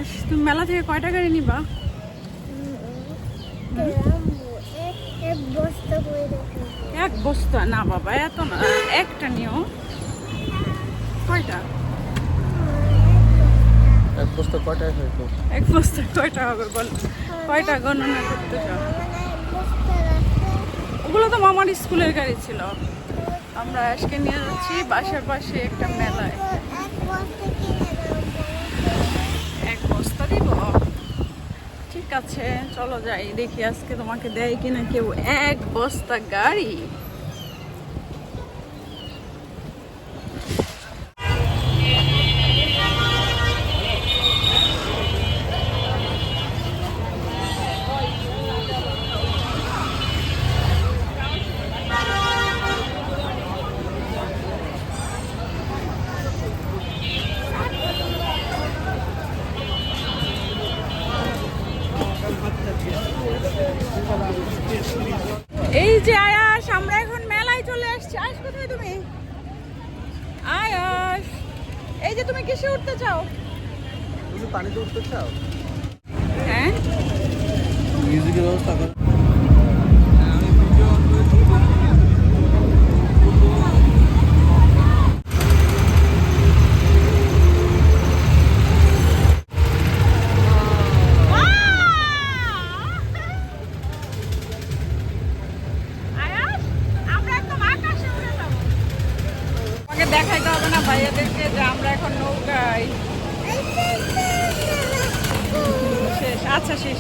আয়াস, তুমি মেলা থেকে কয়টা গাড়ি নিবা? এক বস্তা না বাবা, এত না, একটা নিও। কয়টা? এক বস্তা কয়টা হইতো? এক বস্তা কয়টা হবে বল? কয়টা গণনা করতে চাও? ওগুলো তো মামার স্কুলের গাড়ি ছিল। আমরা আজকে নিয়ে যাচ্ছি বাসার পাশে একটা মেলায়। এক বস্তা দিব? ঠিক আছে, চলো যাই, দেখি আজকে তোমাকে দেয় কিনা কেউ এক বস্তা গাড়ি। এই যে আয়াস, আমরা এখন মেলায় চলে আসছি। আয়াস, কোথায় তুমি? আয়াস, এই যে তুমি কিসে উঠতে চাও? তুমি পানিতে উঠতে চাও? হ্যাঁ, মিউজিকের ব্যবস্থা করো। আমাকে দেখাইতে হবে না ভাইয়াদেরকে যে আমরা এখন নৌকায়। শেষ? আচ্ছা শেষ।